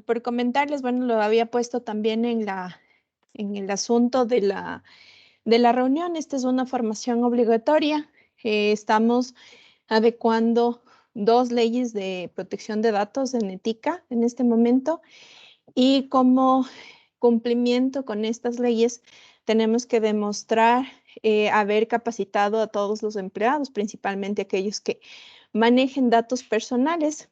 Por comentarles, bueno, lo había puesto también en el asunto de la reunión. Esta es una formación obligatoria. Estamos adecuando 2 leyes de protección de datos en ETICA en este momento, y como cumplimiento con estas leyes tenemos que demostrar haber capacitado a todos los empleados, principalmente aquellos que manejen datos personales,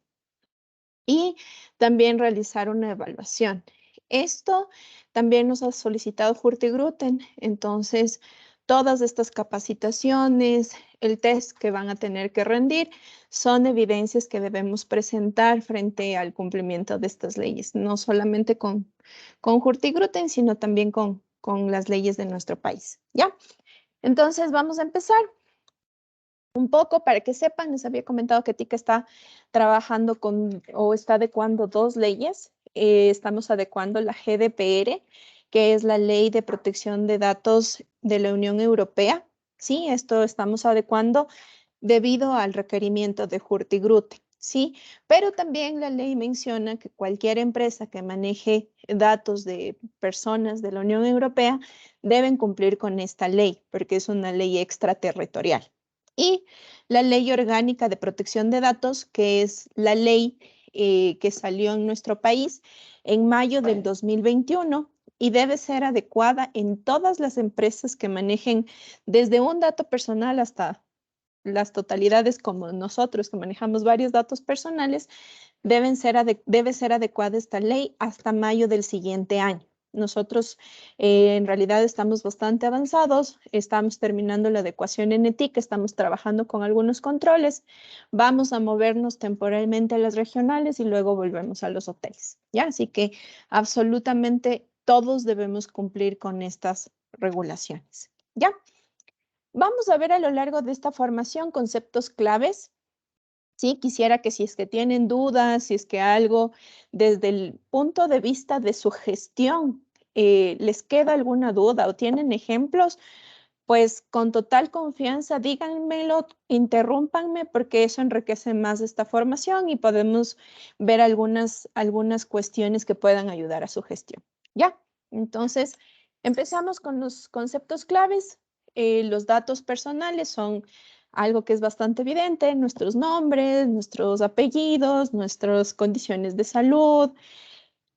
y también realizar una evaluación. Esto también nos ha solicitado Hurtigruten, entonces todas estas capacitaciones, el test que van a tener que rendir, son evidencias que debemos presentar frente al cumplimiento de estas leyes, no solamente con Hurtigruten, sino también con las leyes de nuestro país. ¿Ya? Entonces vamos a empezar. Un poco para que sepan, les había comentado que TIC está trabajando o está adecuando 2 leyes. Estamos adecuando la GDPR, que es la Ley de Protección de Datos de la Unión Europea. Sí, esto estamos adecuando debido al requerimiento de Hurtigruten. Sí, pero también la ley menciona que cualquier empresa que maneje datos de personas de la Unión Europea deben cumplir con esta ley, porque es una ley extraterritorial. Y la Ley Orgánica de Protección de Datos, que es la ley que salió en nuestro país en mayo del 2021 y debe ser adecuada en todas las empresas que manejen desde un dato personal hasta las totalidades, como nosotros que manejamos varios datos personales. Debe ser adecuada esta ley hasta mayo del siguiente año. Nosotros en realidad estamos bastante avanzados, estamos terminando la adecuación en ETIC, estamos trabajando con algunos controles, vamos a movernos temporalmente a las regionales y luego volvemos a los hoteles, ¿ya? Así que absolutamente todos debemos cumplir con estas regulaciones, ¿ya? Vamos a ver a lo largo de esta formación conceptos claves. Sí, quisiera que si es que tienen dudas, si es que algo desde el punto de vista de su gestión les queda alguna duda o tienen ejemplos, pues con total confianza díganmelo, interrúmpanme, porque eso enriquece más esta formación y podemos ver algunas cuestiones que puedan ayudar a su gestión. ¿Ya? Entonces, empezamos con los conceptos claves. Los datos personales son algo que es bastante evidente: nuestros nombres, nuestros apellidos, nuestras condiciones de salud,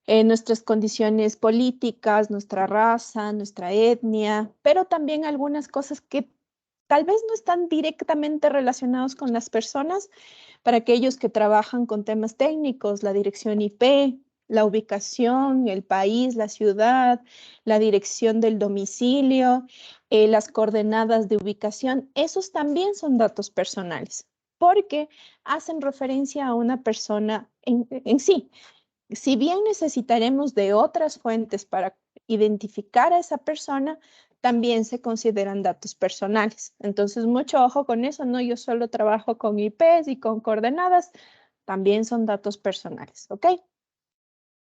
nuestras condiciones políticas, nuestra raza, nuestra etnia, pero también algunas cosas que tal vez no están directamente relacionados con las personas. Para aquellos que trabajan con temas técnicos, la dirección IP, la ubicación, el país, la ciudad, la dirección del domicilio, las coordenadas de ubicación, esos también son datos personales, porque hacen referencia a una persona en sí. Si bien necesitaremos de otras fuentes para identificar a esa persona, también se consideran datos personales. Entonces, mucho ojo con eso, no yo solo trabajo con IPs y con coordenadas, también son datos personales, ¿ok?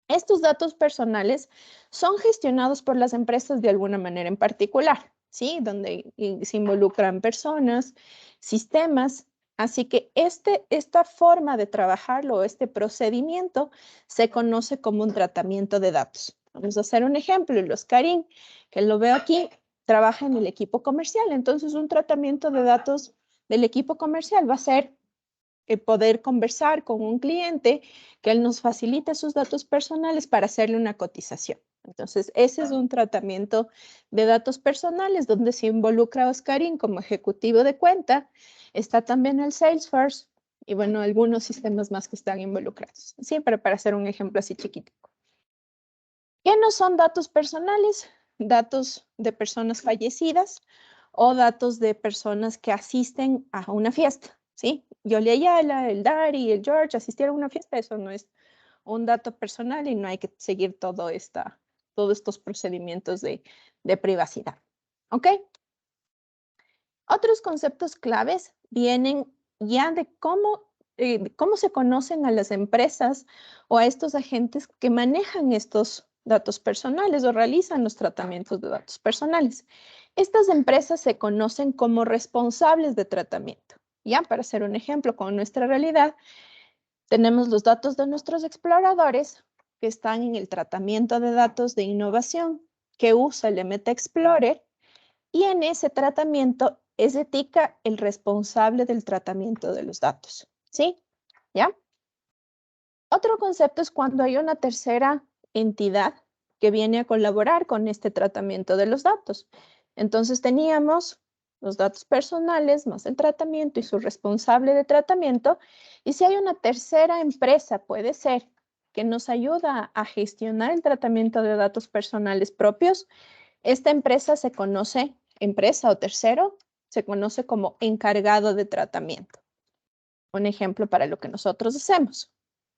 Estos datos personales son gestionados por las empresas de alguna manera en particular, ¿sí? Donde se involucran personas, sistemas. Así que esta forma de trabajarlo, este procedimiento, se conoce como un tratamiento de datos. Vamos a hacer un ejemplo. Los Karim, que lo veo aquí, trabaja en el equipo comercial. Entonces, un tratamiento de datos del equipo comercial va a ser poder conversar con un cliente, que él nos facilite sus datos personales para hacerle una cotización. Entonces, ese es un tratamiento de datos personales donde se involucra a Oscarín como ejecutivo de cuenta. Está también el Salesforce y, bueno, algunos sistemas más que están involucrados. Siempre para hacer un ejemplo así chiquito. ¿Qué no son datos personales? Datos de personas fallecidas o datos de personas que asisten a una fiesta, ¿sí? Yoli Ayala, el Dari, el George asistieron a una fiesta, eso no es un dato personal y no hay que seguir todos estos procedimientos de privacidad, ¿ok? Otros conceptos claves vienen ya de cómo se conocen a las empresas o a estos agentes que manejan estos datos personales o realizan los tratamientos de datos personales. Estas empresas se conocen como responsables de tratamiento. Ya, para hacer un ejemplo con nuestra realidad, Tenemos los datos de nuestros exploradores que están en el tratamiento de datos de innovación que usa el MT Explorer, y en ese tratamiento es Etica el responsable del tratamiento de los datos. ¿Sí? ¿Ya? Otro concepto es cuando hay una tercera entidad que viene a colaborar con este tratamiento de los datos. Entonces teníamos los datos personales más el tratamiento y su responsable de tratamiento. Y si hay una tercera empresa, puede ser que nos ayuda a gestionar el tratamiento de datos personales propios, esta empresa se conoce, empresa o tercero, se conoce como encargado de tratamiento. Un ejemplo para lo que nosotros hacemos.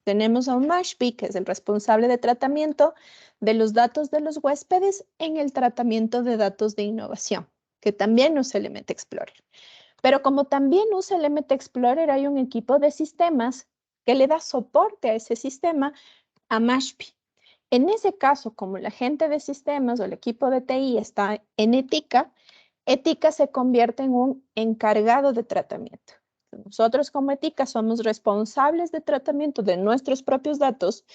Tenemos a un Mashpee, que es el responsable de tratamiento de los datos de los huéspedes en el tratamiento de datos de innovación, que también usa el MT Explorer. Pero como también usa el MT Explorer, hay un equipo de sistemas que le da soporte a ese sistema a Mashpee. En ese caso, como la gente de sistemas o el equipo de TI está en Etica, Etica se convierte en un encargado de tratamiento. Nosotros como Etica somos responsables de tratamiento de nuestros propios datos,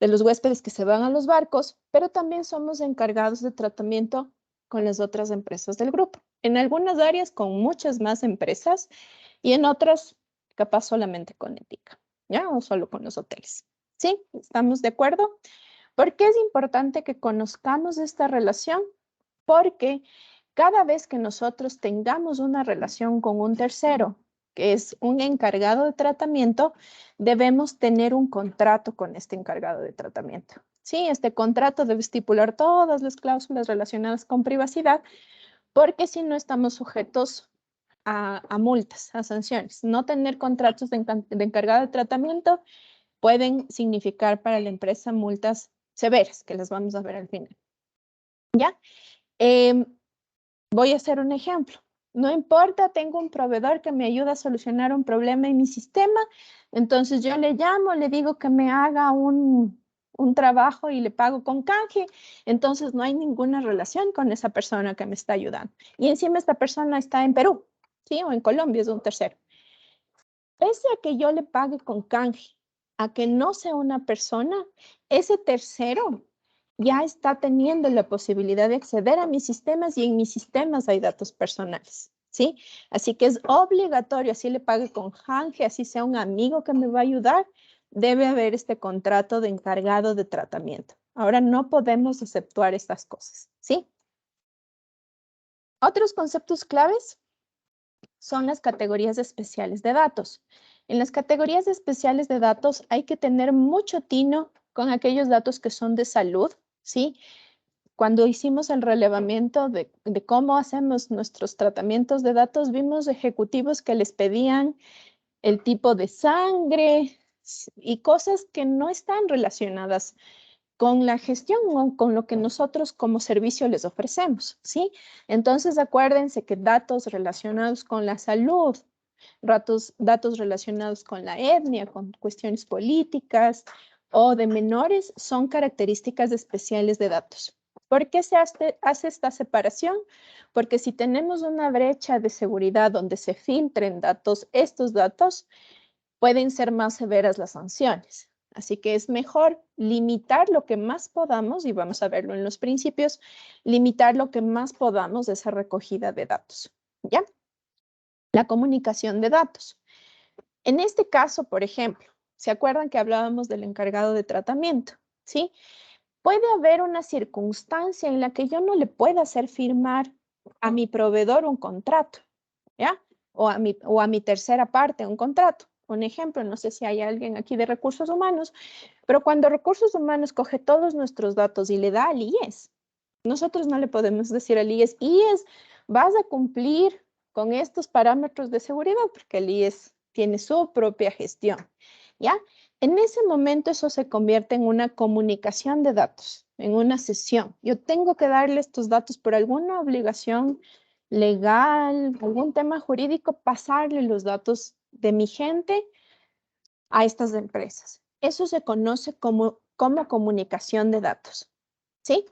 de los huéspedes que se van a los barcos, pero también somos encargados de tratamiento con las otras empresas del grupo. En algunas áreas con muchas más empresas y en otras capaz solamente con Etica, ¿ya? O solo con los hoteles. ¿Sí? ¿Estamos de acuerdo? ¿Por qué es importante que conozcamos esta relación? Porque cada vez que nosotros tengamos una relación con un tercero, que es un encargado de tratamiento, debemos tener un contrato con este encargado de tratamiento. Sí, este contrato debe estipular todas las cláusulas relacionadas con privacidad, porque si no estamos sujetos a multas, a sanciones. No tener contratos de encargado de tratamiento pueden significar para la empresa multas severas, que las vamos a ver al final. ¿Ya? Voy a hacer un ejemplo. No importa, tengo un proveedor que me ayuda a solucionar un problema en mi sistema, entonces yo le llamo, le digo que me haga un trabajo y le pago con canje, entonces no hay ninguna relación con esa persona que me está ayudando. Y encima esta persona está en Perú, ¿sí? O en Colombia, es un tercero. Pese a que yo le pague con canje, a que no sea una persona, ese tercero ya está teniendo la posibilidad de acceder a mis sistemas y en mis sistemas hay datos personales, ¿sí? Así que es obligatorio, así le pague con canje, así sea un amigo que me va a ayudar, debe haber este contrato de encargado de tratamiento. Ahora no podemos exceptuar estas cosas, ¿sí? Otros conceptos claves son las categorías especiales de datos. En las categorías especiales de datos hay que tener mucho tino con aquellos datos que son de salud, ¿sí? Cuando hicimos el relevamiento de cómo hacemos nuestros tratamientos de datos, vimos ejecutivos que les pedían el tipo de sangre y cosas que no están relacionadas con la gestión o con lo que nosotros como servicio les ofrecemos, ¿sí? Entonces, acuérdense que datos relacionados con la salud, datos relacionados con la etnia, con cuestiones políticas o de menores son características especiales de datos. ¿Por qué se hace esta separación? Porque si tenemos una brecha de seguridad donde se filtren datos, estos datos pueden ser más severas las sanciones. Así que es mejor limitar lo que más podamos, y vamos a verlo en los principios, limitar lo que más podamos de esa recogida de datos. ¿Ya? La comunicación de datos. En este caso, por ejemplo, ¿se acuerdan que hablábamos del encargado de tratamiento? ¿Sí? Puede haber una circunstancia en la que yo no le pueda hacer firmar a mi proveedor un contrato, ¿ya? O a mi tercera parte un contrato. Un ejemplo, no sé si hay alguien aquí de recursos humanos, pero cuando recursos humanos coge todos nuestros datos y le da al IES, nosotros no le podemos decir al IES, vas a cumplir con estos parámetros de seguridad, porque el IES tiene su propia gestión, ¿ya? En ese momento eso se convierte en una comunicación de datos, en una sesión. Yo tengo que darle estos datos por alguna obligación legal, algún tema jurídico, pasarle los datos de mi gente a estas empresas. Eso se conoce como comunicación de datos, ¿sí?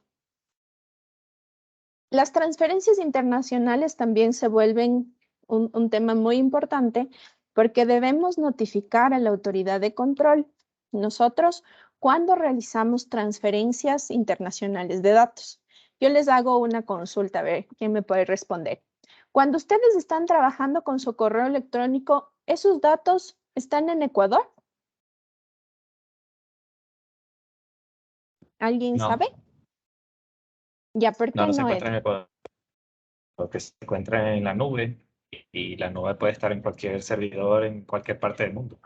Las transferencias internacionales también se vuelven un tema muy importante porque debemos notificar a la autoridad de control nosotros cuando realizamos transferencias internacionales de datos. Yo les hago una consulta, a ver quién me puede responder. Cuando ustedes están trabajando con su correo electrónico, ¿esos datos están en Ecuador? ¿Alguien No, sabe? Ya, ¿por no, qué no se no, encuentra Ed? en Ecuador, porque se encuentra en la nube y la nube puede estar en cualquier servidor en cualquier parte del mundo.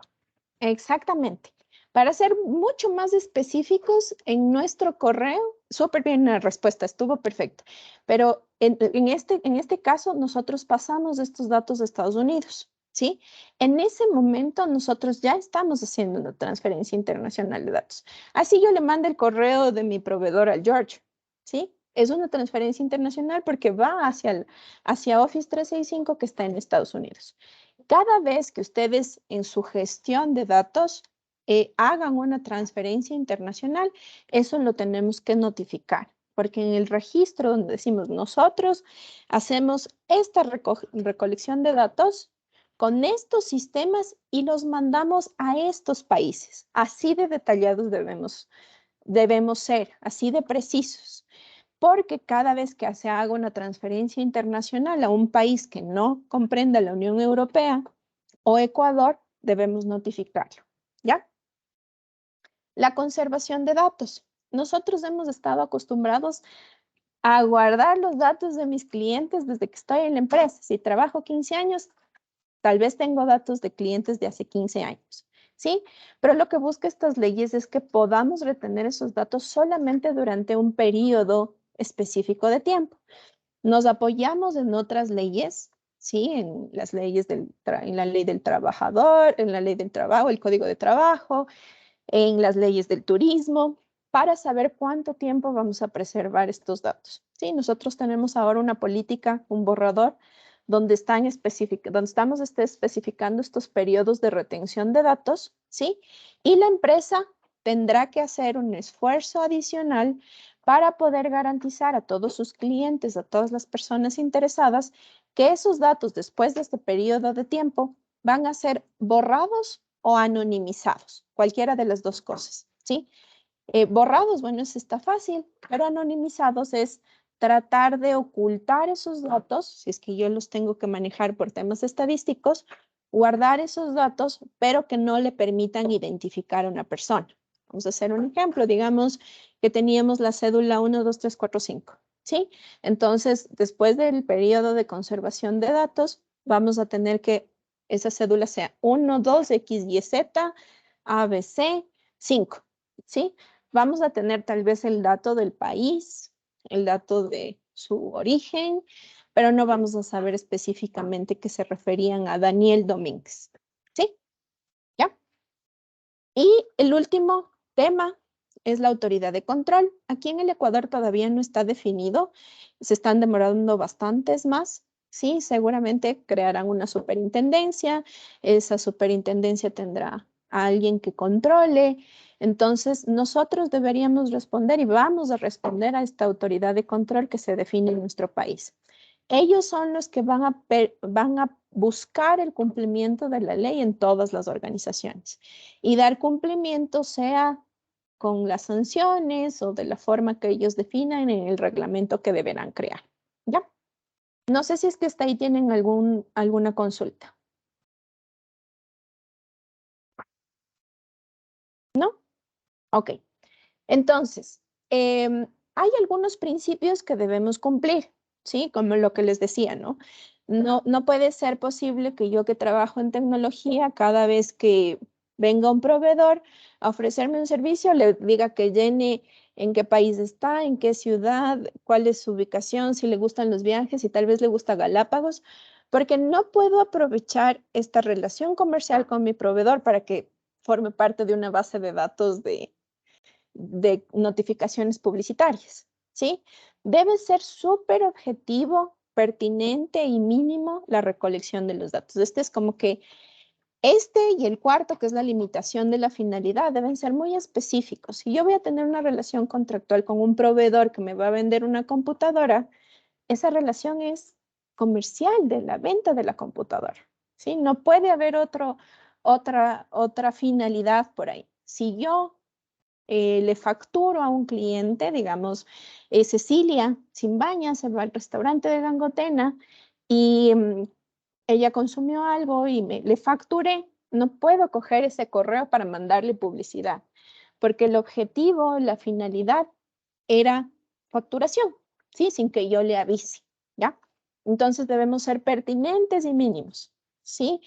Exactamente. Para ser mucho más específicos, en nuestro correo, súper bien la respuesta, estuvo perfecto. Pero en este caso, nosotros pasamos estos datos a Estados Unidos, ¿sí? En ese momento, nosotros ya estamos haciendo una transferencia internacional de datos. Así yo le mando el correo de mi proveedor al George, ¿sí? Es una transferencia internacional porque va hacia Office 365 que está en Estados Unidos. Cada vez que ustedes en su gestión de datos hagan una transferencia internacional, eso lo tenemos que notificar, porque en el registro donde decimos nosotros hacemos esta recolección de datos con estos sistemas y los mandamos a estos países. Así de detallados debemos ser, así de precisos, porque cada vez que se haga una transferencia internacional a un país que no comprenda la Unión Europea o Ecuador, debemos notificarlo, ¿ya? La conservación de datos. Nosotros hemos estado acostumbrados a guardar los datos de mis clientes desde que estoy en la empresa. Si trabajo 15 años, tal vez tengo datos de clientes de hace 15 años, ¿sí? Pero lo que busca estas leyes es que podamos retener esos datos solamente durante un periodo específico de tiempo. Nos apoyamos en otras leyes, ¿sí? En las leyes en la ley del trabajador, en la ley del trabajo, el código de trabajo, en las leyes del turismo, para saber cuánto tiempo vamos a preservar estos datos. Sí, nosotros tenemos ahora una política, un borrador, donde estamos especificando estos periodos de retención de datos, ¿sí? Y la empresa tendrá que hacer un esfuerzo adicional para poder garantizar a todos sus clientes, a todas las personas interesadas, que esos datos después de este periodo de tiempo van a ser borrados o anonimizados, cualquiera de las dos cosas, ¿sí? Borrados, bueno, eso está fácil, pero anonimizados es tratar de ocultar esos datos, si es que yo los tengo que manejar por temas estadísticos, guardar esos datos, pero que no le permitan identificar a una persona. Vamos a hacer un ejemplo, digamos que teníamos la cédula 1, 2, 3, 4, 5, ¿sí? Entonces, después del periodo de conservación de datos, vamos a tener que esa cédula sea 1, 2, X, Y, Z, A, B, C, 5, ¿sí? Vamos a tener tal vez el dato del país, el dato de su origen, pero no vamos a saber específicamente que se referían a Daniel Domínguez, ¿sí? ¿Ya? Y el último tema es la autoridad de control. Aquí en el Ecuador todavía no está definido, se están demorando bastantes más. Sí, seguramente crearán una superintendencia, esa superintendencia tendrá a alguien que controle. Entonces, nosotros deberíamos responder y vamos a responder a esta autoridad de control que se define en nuestro país. Ellos son los que van a buscar el cumplimiento de la ley en todas las organizaciones y dar cumplimiento sea con las sanciones o de la forma que ellos definan en el reglamento que deberán crear. ¿Ya? No sé si es que hasta ahí tienen alguna consulta. ¿No? Ok. Entonces, hay algunos principios que debemos cumplir, ¿sí? Como lo que les decía, ¿no? No puede ser posible que yo que trabajo en tecnología, cada vez que venga un proveedor a ofrecerme un servicio, le diga que llene en qué país está, en qué ciudad, cuál es su ubicación, si le gustan los viajes, si tal vez le gusta Galápagos, porque no puedo aprovechar esta relación comercial con mi proveedor para que forme parte de una base de datos de notificaciones publicitarias, ¿sí? Debe ser súper objetivo, pertinente y mínimo la recolección de los datos. Este es como que este y el cuarto, que es la limitación de la finalidad, deben ser muy específicos. Si yo voy a tener una relación contractual con un proveedor que me va a vender una computadora, esa relación es comercial de la venta de la computadora, ¿sí? No puede haber otra finalidad por ahí. Si yo le facturo a un cliente, digamos, Cecilia Simbaña se va al restaurante de Gangotena y ella consumió algo y le facturé, no puedo coger ese correo para mandarle publicidad, porque el objetivo, la finalidad era facturación, ¿sí? Sin que yo le avise, ¿ya? Entonces debemos ser pertinentes y mínimos, ¿sí?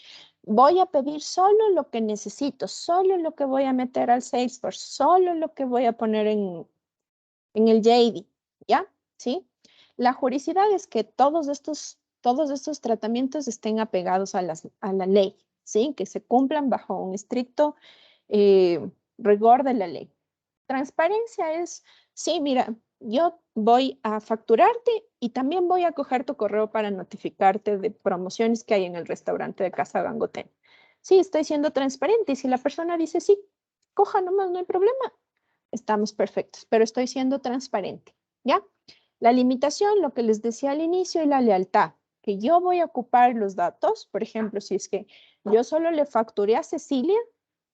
Voy a pedir solo lo que necesito, solo lo que voy a meter al Salesforce, solo lo que voy a poner en el JD, ¿ya? ¿Sí? La juridicidad es que todos estos tratamientos estén apegados a la ley, ¿sí? Que se cumplan bajo un estricto rigor de la ley. Transparencia es, sí, mira, yo voy a facturarte y también voy a coger tu correo para notificarte de promociones que hay en el restaurante de Casa Gangotena. Sí, estoy siendo transparente y si la persona dice sí, coja nomás, no hay problema, estamos perfectos, pero estoy siendo transparente, ¿ya? La limitación, lo que les decía al inicio, y la lealtad, que yo voy a ocupar los datos, por ejemplo, si es que yo solo le facturé a Cecilia,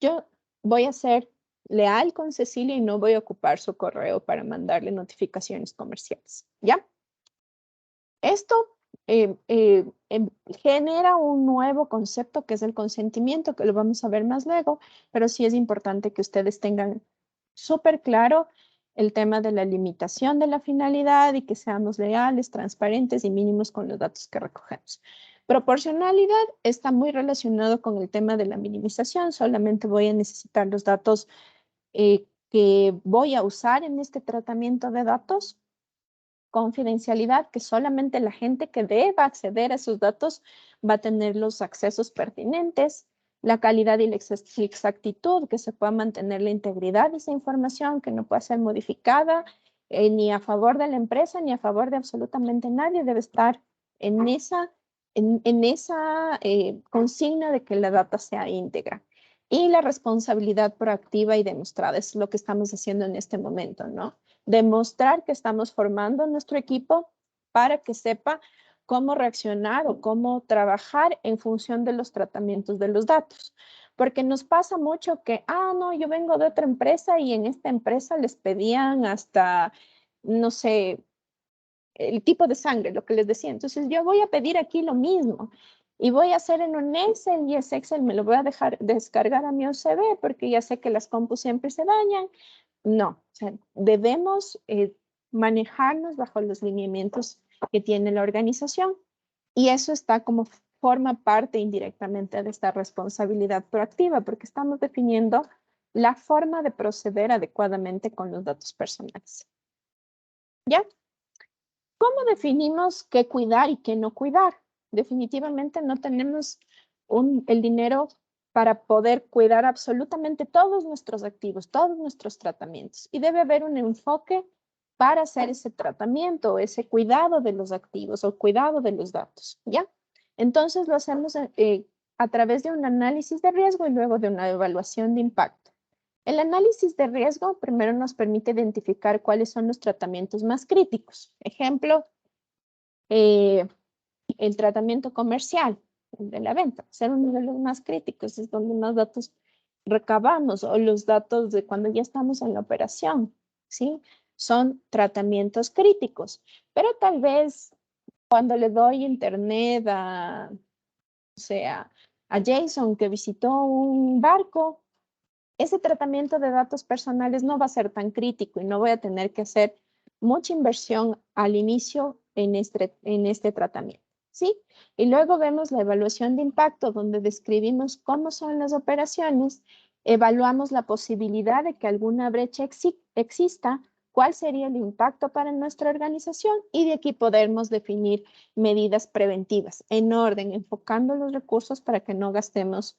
yo voy a ser leal con Cecilia y no voy a ocupar su correo para mandarle notificaciones comerciales, ¿ya? Esto genera un nuevo concepto que es el consentimiento, que lo vamos a ver más luego, pero sí es importante que ustedes tengan súper claro el tema de la limitación de la finalidad y que seamos leales, transparentes y mínimos con los datos que recogemos. Proporcionalidad está muy relacionado con el tema de la minimización. Solamente voy a necesitar los datos que voy a usar en este tratamiento de datos. Confidencialidad, que solamente la gente que deba acceder a esos datos va a tener los accesos pertinentes. La calidad y la exactitud, que se pueda mantener la integridad de esa información, que no pueda ser modificada ni a favor de la empresa ni a favor de absolutamente nadie. Debe estar en esa consigna de que la data sea íntegra. Y la responsabilidad proactiva y demostrada es lo que estamos haciendo en este momento, ¿no? Demostrar que estamos formando nuestro equipo para que sepa cómo reaccionar o cómo trabajar en función de los tratamientos de los datos. Porque nos pasa mucho que, no, yo vengo de otra empresa y en esta empresa les pedían hasta, no sé, el tipo de sangre, lo que les decía. Entonces yo voy a pedir aquí lo mismo y voy a hacer en un Excel y ese Excel me lo voy a dejar descargar a mi OCB porque ya sé que las compus siempre se dañan. No, o sea, debemos manejarnos bajo los lineamientos que tiene la organización y eso está como forma parte indirectamente de esta responsabilidad proactiva porque estamos definiendo la forma de proceder adecuadamente con los datos personales. ¿Ya? ¿Cómo definimos qué cuidar y qué no cuidar? Definitivamente no tenemos el dinero para poder cuidar absolutamente todos nuestros activos, todos nuestros tratamientos. Y debe haber un enfoque para hacer ese tratamiento, ese cuidado de los activos o cuidado de los datos, ¿ya? Entonces lo hacemos a través de un análisis de riesgo y luego de una evaluación de impacto. El análisis de riesgo primero nos permite identificar cuáles son los tratamientos más críticos. Ejemplo, el tratamiento comercial, el de la venta, ser uno de los más críticos, es donde más datos recabamos o los datos de cuando ya estamos en la operación, ¿sí? Son tratamientos críticos, pero tal vez cuando le doy internet o sea, a Jason que visitó un barco, ese tratamiento de datos personales no va a ser tan crítico y no voy a tener que hacer mucha inversión al inicio en este tratamiento, ¿sí? Y luego vemos la evaluación de impacto, donde describimos cómo son las operaciones, evaluamos la posibilidad de que alguna brecha exista, cuál sería el impacto para nuestra organización y de aquí podemos definir medidas preventivas en orden, enfocando los recursos para que no gastemos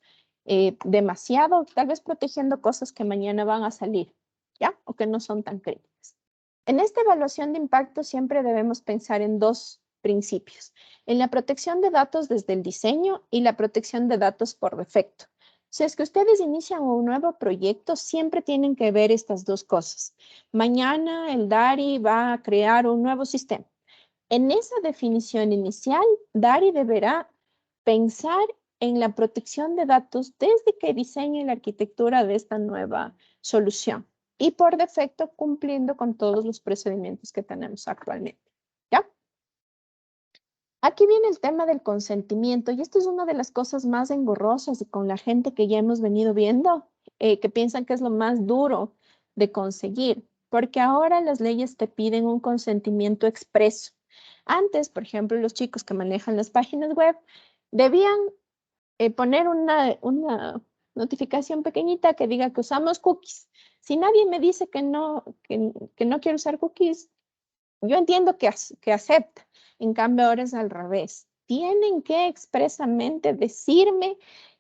demasiado, tal vez protegiendo cosas que mañana van a salir, ¿ya? O que no son tan críticas. En esta evaluación de impacto siempre debemos pensar en dos principios, en la protección de datos desde el diseño y la protección de datos por defecto. Si es que ustedes inician un nuevo proyecto, siempre tienen que ver estas dos cosas. Mañana el DARI va a crear un nuevo sistema. En esa definición inicial, DARI deberá pensar en la protección de datos desde que diseñe la arquitectura de esta nueva solución y por defecto cumpliendo con todos los procedimientos que tenemos actualmente. ¿Ya? Aquí viene el tema del consentimiento y esto es una de las cosas más engorrosas y con la gente que ya hemos venido viendo, que piensan que es lo más duro de conseguir, porque ahora las leyes te piden un consentimiento expreso. Antes, por ejemplo, los chicos que manejan las páginas web debían poner una notificación pequeñita que diga que usamos cookies. Si nadie me dice que no quiero usar cookies, yo entiendo que acepta. En cambio, ahora es al revés. Tienen que expresamente decirme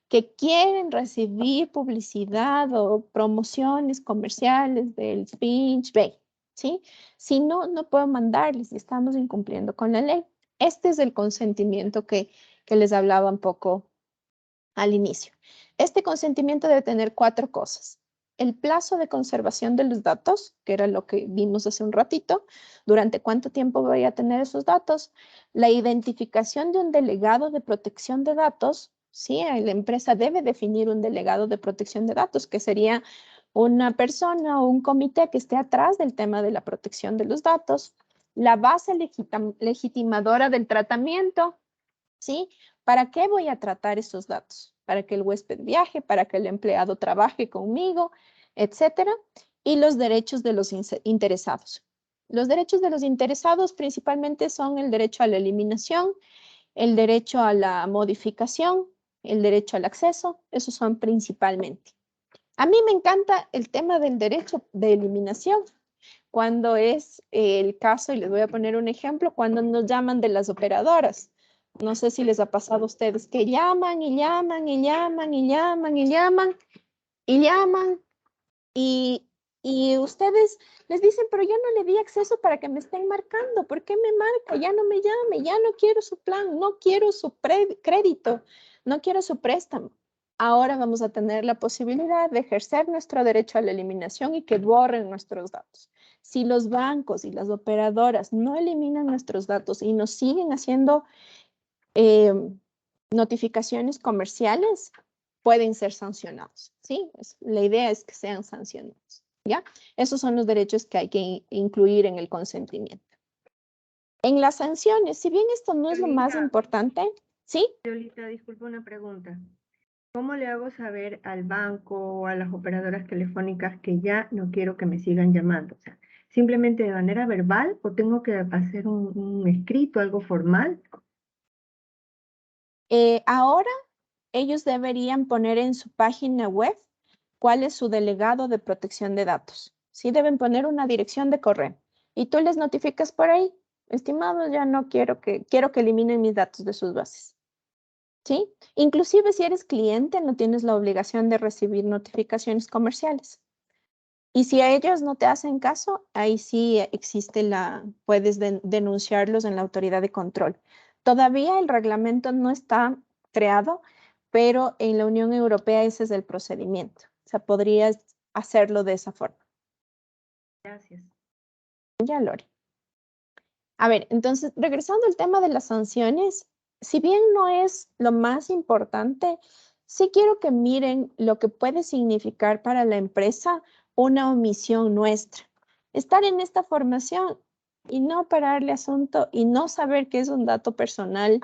que quieren recibir publicidad o promociones comerciales del Pinch Bay, ¿sí? Si no, no puedo mandarles y estamos incumpliendo con la ley. Este es el consentimiento que les hablaba un poco al inicio. Este consentimiento debe tener 4 cosas. El plazo de conservación de los datos, que era lo que vimos hace un ratito, durante cuánto tiempo voy a tener esos datos, la identificación de un delegado de protección de datos, ¿sí? La empresa debe definir un delegado de protección de datos, que sería una persona o un comité que esté atrás del tema de la protección de los datos, la base legitimadora del tratamiento, ¿sí? ¿Para qué voy a tratar esos datos? Para que el huésped viaje, para que el empleado trabaje conmigo, etcétera. Y los derechos de los interesados. Los derechos de los interesados principalmente son el derecho a la eliminación, el derecho a la modificación, el derecho al acceso. Esos son principalmente. A mí me encanta el tema del derecho de eliminación. Cuando es el caso, y les voy a poner un ejemplo, cuando nos llaman de las operadoras. No sé si les ha pasado a ustedes que llaman y llaman y llaman y llaman y llaman y llaman y ustedes les dicen, pero yo no le di acceso para que me estén marcando. ¿Por qué me marca? Ya no me llame, ya no quiero su plan, no quiero su crédito, no quiero su préstamo. Ahora vamos a tener la posibilidad de ejercer nuestro derecho a la eliminación y que borren nuestros datos. Si los bancos y las operadoras no eliminan nuestros datos y nos siguen haciendo notificaciones comerciales, pueden ser sancionados, ¿sí? La idea es que sean sancionados, ¿ya? Esos son los derechos que hay que incluir en el consentimiento. En las sanciones, si bien esto no es lo más importante, ¿sí? Yolita, disculpa una pregunta. ¿Cómo le hago saber al banco o a las operadoras telefónicas que ya no quiero que me sigan llamando? O sea, simplemente de manera verbal o tengo que hacer un escrito, algo formal. Ahora ellos deberían poner en su página web cuál es su delegado de protección de datos. Sí, deben poner una dirección de correo y tú les notificas por ahí, estimados, ya no quiero que eliminen mis datos de sus bases. ¿Sí? Inclusive si eres cliente, no tienes la obligación de recibir notificaciones comerciales. Y si a ellos no te hacen caso, ahí sí existe puedes denunciarlos en la autoridad de control. Todavía el reglamento no está creado, pero en la Unión Europea ese es el procedimiento. O sea, podrías hacerlo de esa forma. Gracias. Ya, Lore. A ver, entonces, regresando al tema de las sanciones, si bien no es lo más importante, sí quiero que miren lo que puede significar para la empresa una omisión nuestra. Estar en esta formación y no pararle asunto y no saber qué es un dato personal,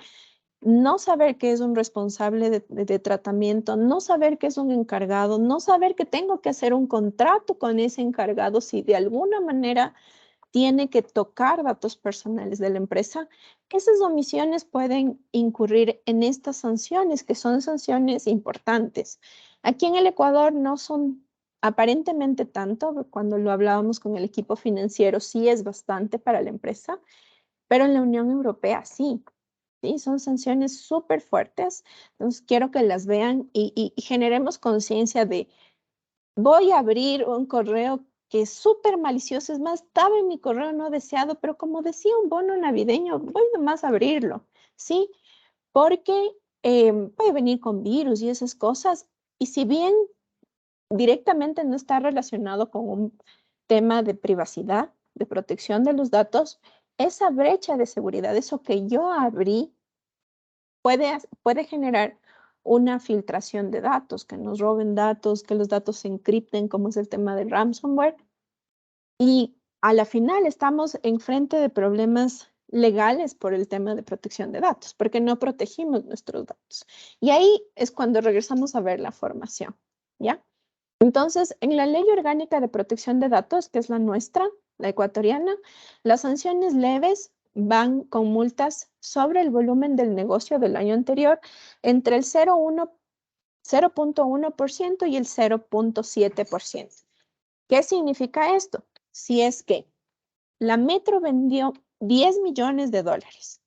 no saber qué es un responsable de tratamiento, no saber qué es un encargado, no saber que tengo que hacer un contrato con ese encargado si de alguna manera tiene que tocar datos personales de la empresa, esas omisiones pueden incurrir en estas sanciones, que son sanciones importantes. Aquí en el Ecuador no son aparentemente tanto, cuando lo hablábamos con el equipo financiero, sí es bastante para la empresa, pero en la Unión Europea sí. Sí, son sanciones súper fuertes. Entonces, quiero que las vean y generemos conciencia de, voy a abrir un correo que es súper malicioso, es más, estaba en mi correo no deseado, pero como decía un bono navideño, voy nomás a abrirlo, ¿sí? Porque puede venir con virus y esas cosas, y si bien directamente no está relacionado con un tema de privacidad, de protección de los datos, esa brecha de seguridad, eso que yo abrí, puede generar una filtración de datos, que nos roben datos, que los datos se encripten, como es el tema del ransomware. Y a la final estamos enfrente de problemas legales por el tema de protección de datos, porque no protegimos nuestros datos. Y ahí es cuando regresamos a ver la formación, ¿ya? Entonces, en la Ley Orgánica de Protección de Datos, que es la nuestra, la ecuatoriana, las sanciones leves van con multas sobre el volumen del negocio del año anterior entre el 0.1% y el 0.7%. ¿Qué significa esto? Si es que la Metro vendió 10 millones de dólares,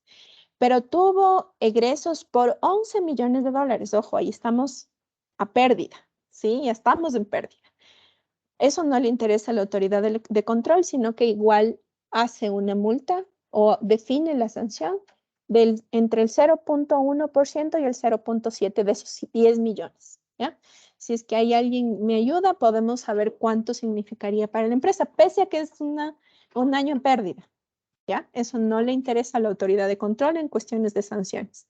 pero tuvo egresos por 11 millones de dólares. Ojo, ahí estamos a pérdida, ¿sí? Ya estamos en pérdida. Eso no le interesa a la autoridad de control, sino que igual hace una multa o define la sanción entre el 0.1% y el 0.7% de esos 10 millones, ¿ya? Si es que hay alguien me ayuda, podemos saber cuánto significaría para la empresa, pese a que es un año en pérdida, ¿ya? Eso no le interesa a la autoridad de control en cuestiones de sanciones.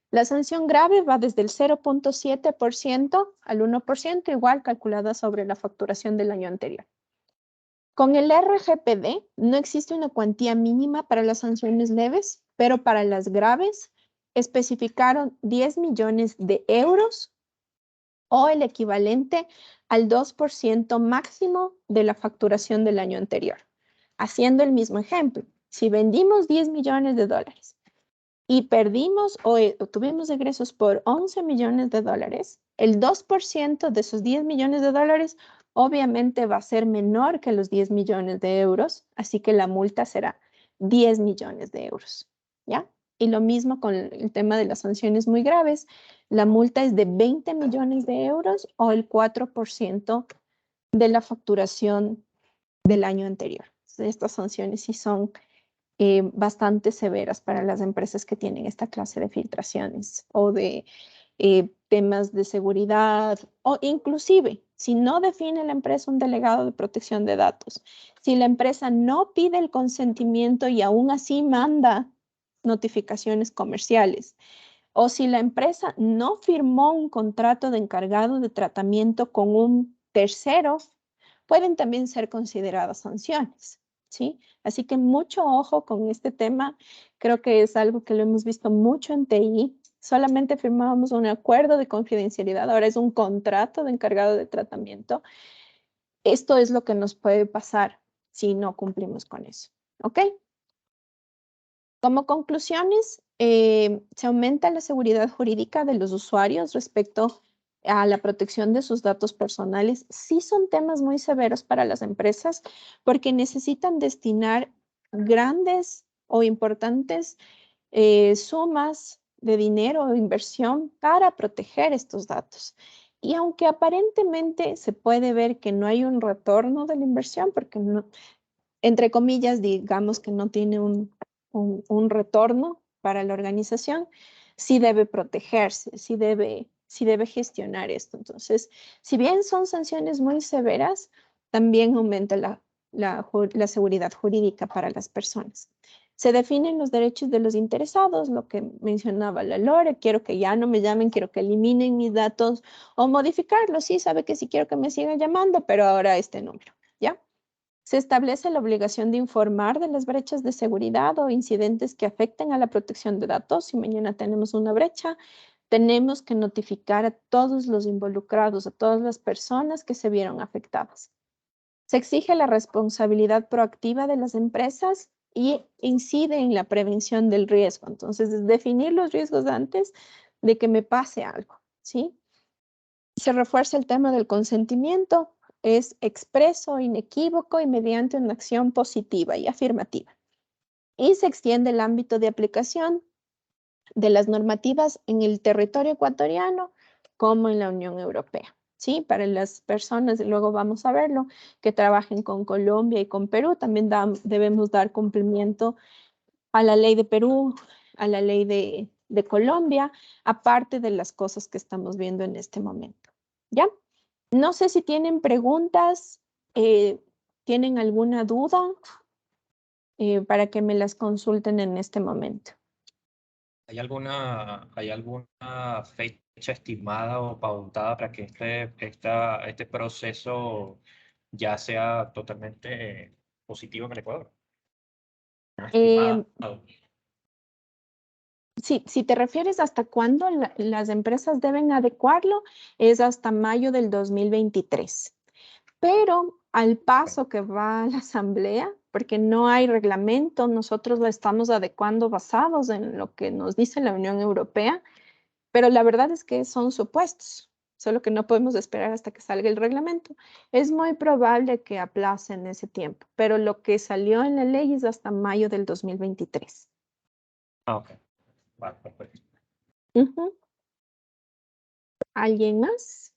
La sanción grave va desde el 0.7% al 1%, igual calculada sobre la facturación del año anterior. Con el RGPD no existe una cuantía mínima para las sanciones leves, pero para las graves especificaron 10 millones de euros o el equivalente al 2% máximo de la facturación del año anterior. Haciendo el mismo ejemplo, si vendimos 10 millones de dólares y perdimos o tuvimos egresos por 11 millones de dólares, el 2% de esos 10 millones de dólares obviamente va a ser menor que los 10 millones de euros, así que la multa será 10 millones de euros, ¿ya? Y lo mismo con el tema de las sanciones muy graves, la multa es de 20 millones de euros o el 4% de la facturación del año anterior. Estas sanciones sí son bastante severas para las empresas que tienen esta clase de filtraciones o de temas de seguridad o inclusive si no define la empresa un delegado de protección de datos, si la empresa no pide el consentimiento y aún así manda notificaciones comerciales o si la empresa no firmó un contrato de encargado de tratamiento con un tercero, pueden también ser consideradas sanciones, ¿sí? Así que mucho ojo con este tema. Creo que es algo que lo hemos visto mucho en TI. Solamente firmábamos un acuerdo de confidencialidad, ahora es un contrato de encargado de tratamiento. Esto es lo que nos puede pasar si no cumplimos con eso, ¿ok? Como conclusiones, se aumenta la seguridad jurídica de los usuarios respecto a la protección de sus datos personales. Sí son temas muy severos para las empresas porque necesitan destinar grandes o importantes sumas de dinero o inversión para proteger estos datos. Y aunque aparentemente se puede ver que no hay un retorno de la inversión, porque no, entre comillas, digamos que no tiene un retorno para la organización, sí debe protegerse, sí debe gestionar esto. Entonces, si bien son sanciones muy severas, también aumenta la seguridad jurídica para las personas. Se definen los derechos de los interesados, lo que mencionaba la Lore, quiero que ya no me llamen, quiero que eliminen mis datos o modificarlos. Sí, sabe que sí quiero que me sigan llamando, pero ahora este número, ¿ya? Se establece la obligación de informar de las brechas de seguridad o incidentes que afecten a la protección de datos. Si mañana tenemos una brecha, tenemos que notificar a todos los involucrados, a todas las personas que se vieron afectadas. Se exige la responsabilidad proactiva de las empresas y incide en la prevención del riesgo. Entonces, es definir los riesgos antes de que me pase algo, ¿sí? Se refuerza el tema del consentimiento, es expreso, inequívoco y mediante una acción positiva y afirmativa. Y se extiende el ámbito de aplicación de las normativas en el territorio ecuatoriano como en la Unión Europea. ¿Sí? Para las personas, luego vamos a verlo, que trabajen con Colombia y con Perú, también debemos dar cumplimiento a la ley de Perú, a la ley de Colombia, aparte de las cosas que estamos viendo en este momento. ¿Ya? No sé si tienen preguntas, tienen alguna duda para que me las consulten en este momento. ¿Hay alguna fecha fecha estimada o pautada para que este proceso ya sea totalmente positivo en el Ecuador? Una Eh, estimada. Sí, si te refieres hasta cuándo las empresas deben adecuarlo, es hasta mayo del 2023. Pero al paso que va la asamblea, porque no hay reglamento, nosotros lo estamos adecuando basados en lo que nos dice la Unión Europea, pero la verdad es que son supuestos, solo que no podemos esperar hasta que salga el reglamento. Es muy probable que aplacen ese tiempo, pero lo que salió en la ley es hasta mayo del 2023. Ok, vale, perfecto. Ujú. ¿Alguien más?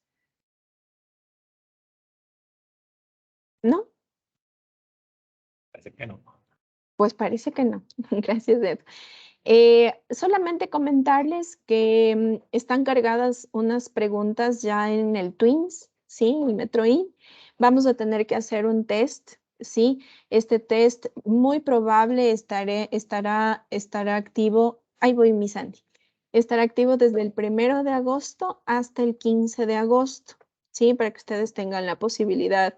¿No? Parece que no. Pues parece que no. Gracias, Ed. Solamente comentarles que están cargadas unas preguntas ya en el Twins, ¿sí? El MetroIN. Vamos a tener que hacer un test, ¿sí? Este test muy probable estará activo. Ahí voy, mi Sandy. Estará activo desde el 1 de agosto hasta el 15 de agosto, ¿sí? Para que ustedes tengan la posibilidad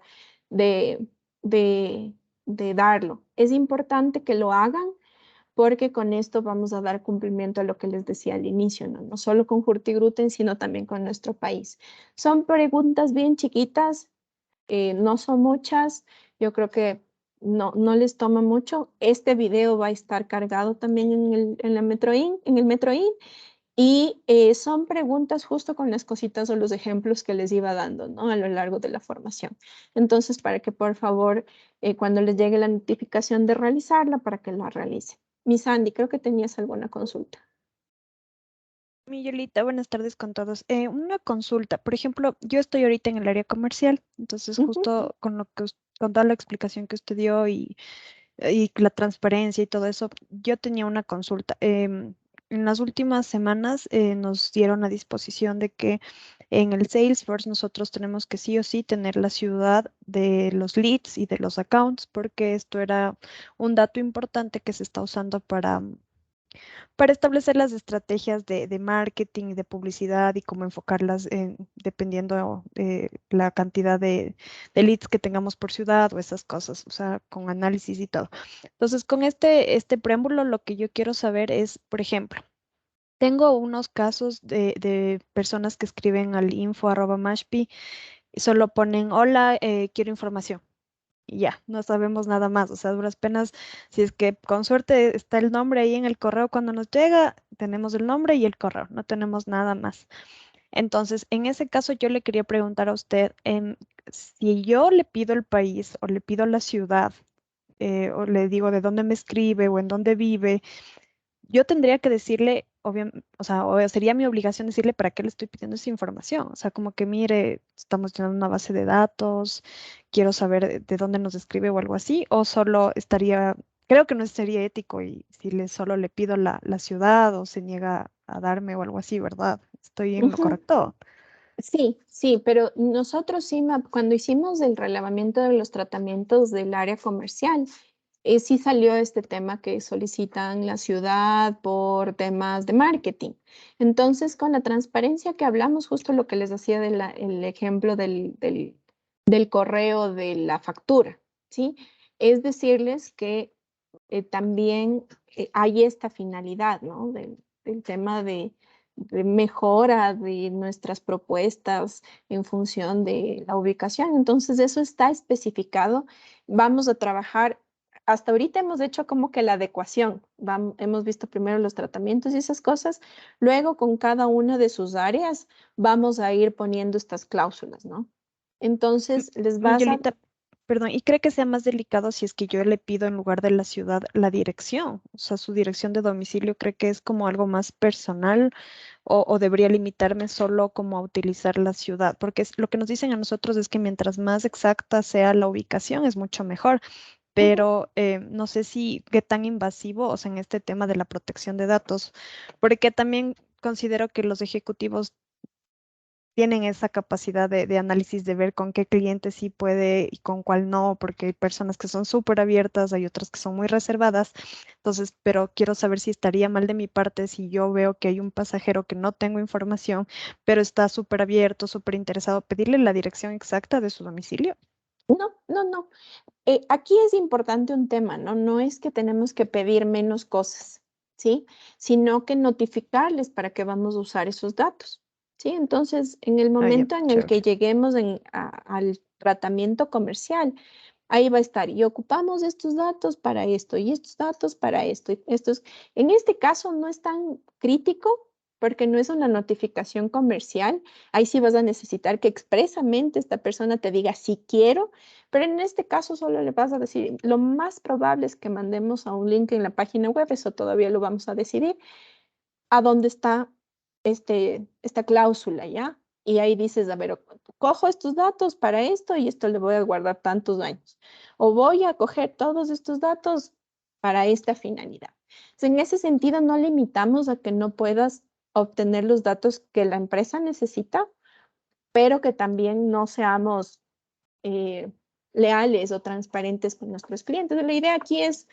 de, de, de darlo. Es importante que lo hagan porque con esto vamos a dar cumplimiento a lo que les decía al inicio, ¿no? No solo con Hurtigruten, sino también con nuestro país. Son preguntas bien chiquitas, no son muchas, yo creo que no les toma mucho. Este video va a estar cargado también en la MetroIN, en el MetroIN, y son preguntas justo con las cositas o los ejemplos que les iba dando, ¿no? A lo largo de la formación. Entonces, para que por favor, cuando les llegue la notificación de realizarla, para que la realicen. Miss Andy, creo que tenías alguna consulta. Mi Yolita, buenas tardes con todos. Una consulta, por ejemplo, yo estoy ahorita en el área comercial, entonces Ujú. justo con lo que con toda la explicación que usted dio y la transparencia y todo eso, yo tenía una consulta. En las últimas semanas nos dieron a disposición de que en el Salesforce nosotros tenemos que sí o sí tener la ciudad de los leads y de los accounts, porque esto era un dato importante que se está usando para establecer las estrategias de marketing y de publicidad y cómo enfocarlas dependiendo de la cantidad de leads que tengamos por ciudad o esas cosas, o sea, con análisis y todo. Entonces, con este preámbulo, lo que yo quiero saber es, por ejemplo, tengo unos casos de personas que escriben al info@mashpi y solo ponen, hola, quiero información y ya, no sabemos nada más. O sea, a duras penas, si es que con suerte está el nombre ahí en el correo cuando nos llega, tenemos el nombre y el correo, no tenemos nada más. Entonces, en ese caso, yo le quería preguntar a usted, si yo le pido el país o le pido la ciudad, o le digo de dónde me escribe o en dónde vive, yo tendría que decirle, o sea, o sería mi obligación decirle para qué le estoy pidiendo esa información. O sea, como que mire, estamos llenando una base de datos, quiero saber de dónde nos escribe o algo así, o solo estaría, creo que no sería ético y si solo le pido la ciudad o se niega a darme o algo así, ¿verdad? Estoy en lo Ujú. correcto. Sí, sí, pero nosotros sí, cuando hicimos el relevamiento de los tratamientos del área comercial, sí salió este tema que solicitan la ciudad por temas de marketing. Entonces, con la transparencia que hablamos, justo lo que les hacía el ejemplo del correo de la factura, ¿sí? Es decirles que también hay esta finalidad, ¿no? Del tema de mejora de nuestras propuestas en función de la ubicación. Entonces, eso está especificado. Vamos a trabajar, hasta ahorita hemos hecho como que la adecuación. Hemos visto primero los tratamientos y esas cosas. Luego, con cada una de sus áreas, vamos a ir poniendo estas cláusulas, ¿no? Entonces, les vas a... Yolita, perdón, ¿y cree que sea más delicado si es que yo le pido en lugar de la ciudad la dirección? O sea, su dirección de domicilio, ¿cree que es como algo más personal o debería limitarme solo como a utilizar la ciudad? Porque lo que nos dicen a nosotros es que mientras más exacta sea la ubicación es mucho mejor, Ujú. pero no sé si qué tan invasivo, o sea, en este tema de la protección de datos, porque también considero que los ejecutivos tienen esa capacidad de análisis de ver con qué cliente sí puede y con cuál no, porque hay personas que son súper abiertas, hay otras que son muy reservadas. Entonces, pero quiero saber si estaría mal de mi parte si yo veo que hay un pasajero que no tengo información, pero está súper abierto, súper interesado, pedirle la dirección exacta de su domicilio. No, no, no. Aquí es importante un tema, ¿no? No es que tenemos que pedir menos cosas, ¿sí? Sino que notificarles para que vamos a usar esos datos, ¿sí? Entonces, en el Ah, ya, momento en el que chévere. lleguemos al tratamiento comercial, ahí va a estar, y ocupamos estos datos para esto, y estos datos para esto, y estos. En este caso no es tan crítico porque no es una notificación comercial. Ahí sí vas a necesitar que expresamente esta persona te diga si quiero, pero en este caso solo le vas a decir, lo más probable es que mandemos a un link en la página web, eso todavía lo vamos a decidir, a dónde está esta cláusula, ¿ya? Y ahí dices, a ver, cojo estos datos para esto y esto le voy a guardar tantos años. O voy a coger todos estos datos para esta finalidad. En ese sentido, no limitamos a que no puedas obtener los datos que la empresa necesita, pero que también no seamos eh, leales o transparentes con nuestros clientes. La idea aquí es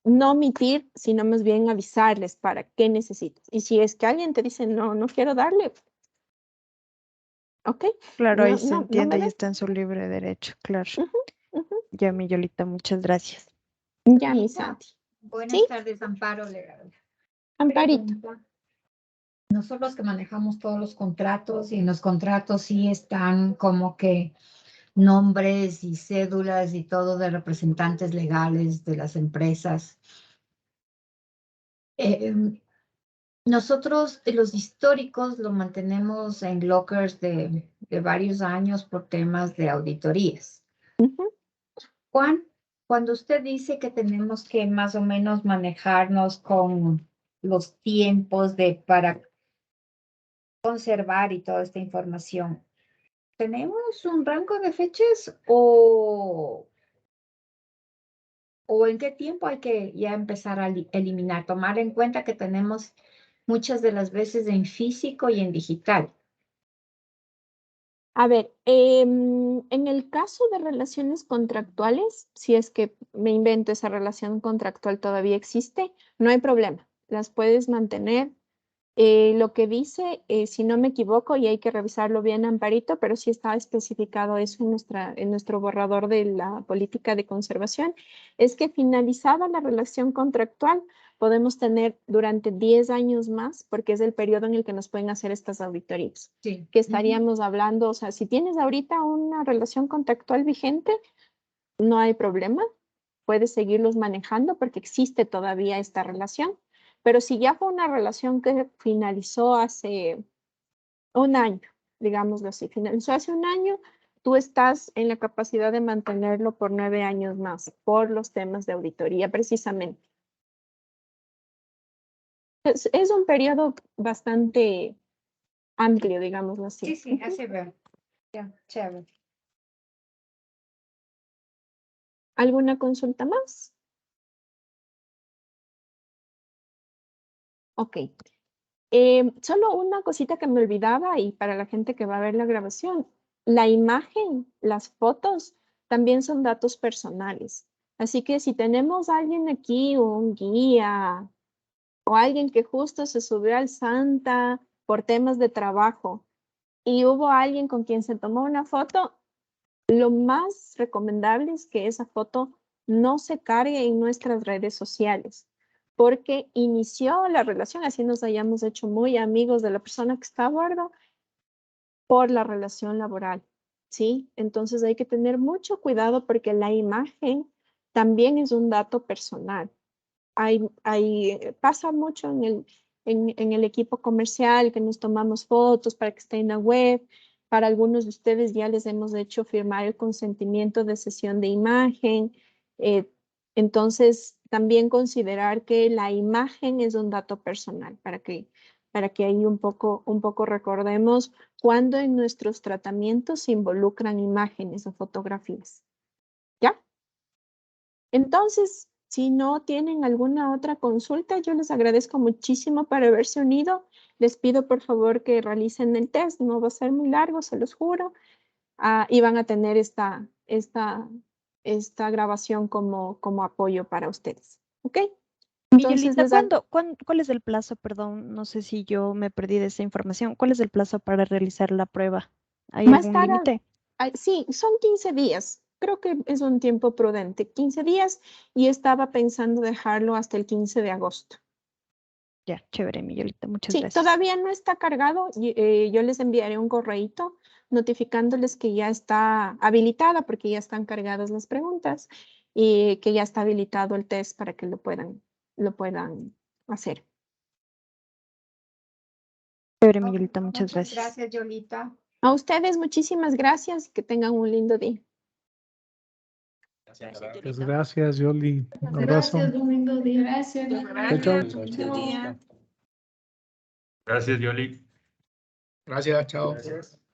no omitir, sino más bien avisarles para qué necesitas. Y si es que alguien te dice, no, no quiero darle, ok, Claro, ahí no, se no, no me entiende y des. está en su libre derecho, claro. Ujú, ujú. Ya, mi Yolita, muchas gracias. Ya, mi Anita, Santi. buenas Sí, tardes, Amparo Legal. Amparito. Pregunta. Nosotros que manejamos todos los contratos y en los contratos sí están como que nombres y cédulas y todo de representantes legales de las empresas. Eh, Nosotros los históricos lo mantenemos en lockers de varios años por temas de auditorías. Ujú. Juan, cuando usted dice que tenemos que más o menos manejarnos con los tiempos para conservar y toda esta información, ¿tenemos un rango de fechas o en qué tiempo hay que ya empezar a eliminar? Tomar en cuenta que tenemos muchas de las veces en físico y en digital. A ver, en el caso de relaciones contractuales, si es que me invento esa relación contractual todavía existe, no hay problema. Las puedes mantener. Lo que dice, si no me equivoco, y hay que revisarlo bien, Amparito, pero sí está especificado eso en nuestro borrador de la política de conservación, es que finalizada la relación contractual, podemos tener durante 10 años más, porque es el periodo en el que nos pueden hacer estas auditorías. Sí. Que estaríamos hablando, o sea, si tienes ahorita una relación contractual vigente, no hay problema, puedes seguirlos manejando porque existe todavía esta relación. Pero si ya fue una relación que finalizó hace un año, digámoslo así, finalizó hace un año, tú estás en la capacidad de mantenerlo por 9 años más por los temas de auditoría, precisamente. Es un periodo bastante amplio, digámoslo así. Sí, así veo. Ya, chévere. ¿Alguna consulta más? Ok. Solo una cosita que me olvidaba y para la gente que va a ver la grabación, la imagen, las fotos también son datos personales. Así que si tenemos a alguien aquí, un guía o alguien que justo se subió al Santa por temas de trabajo y hubo alguien con quien se tomó una foto, lo más recomendable es que esa foto no se cargue en nuestras redes sociales, porque inició la relación, así nos hayamos hecho muy amigos de la persona que está a bordo, por la relación laboral, ¿sí? Entonces hay que tener mucho cuidado porque la imagen también es un dato personal. Pasa mucho en el equipo comercial que nos tomamos fotos para que esté en la web. Para algunos de ustedes ya les hemos hecho firmar el consentimiento de sesión de imagen. Eh, entonces, también considerar que la imagen es un dato personal para que ahí un poco recordemos cuando en nuestros tratamientos se involucran imágenes o fotografías. ¿Ya? Entonces, si no tienen alguna otra consulta, yo les agradezco muchísimo por haberse unido Les pido por favor que realicen el test, no va a ser muy largo, se los juro. Y van a tener esta grabación como apoyo para ustedes. ¿Ok? Entonces, Miguelita, ¿cuál es el plazo? Perdón, no sé si yo me perdí de esa información. ¿Cuál es el plazo para realizar la prueba? ¿Hay más algún límite? sí, son 15 días. Creo que es un tiempo prudente. 15 días y estaba pensando dejarlo hasta el 15 de agosto. Ya, chévere, Miguelita, muchas Sí, gracias. todavía no está cargado. Yo les enviaré un correíto notificándoles que ya está habilitada porque ya están cargadas las preguntas y que ya está habilitado el test para que lo puedan hacer. Chévere, Miguelita, muchas Muchas gracias. gracias, Yolita. A ustedes muchísimas gracias y que tengan un lindo día. Gracias, Gracias, Yolanda. Pues gracias, Yoli. Un abrazo. un lindo día. Gracias. Chao, chao. Gracias, Yoli. Gracias, chao. Gracias.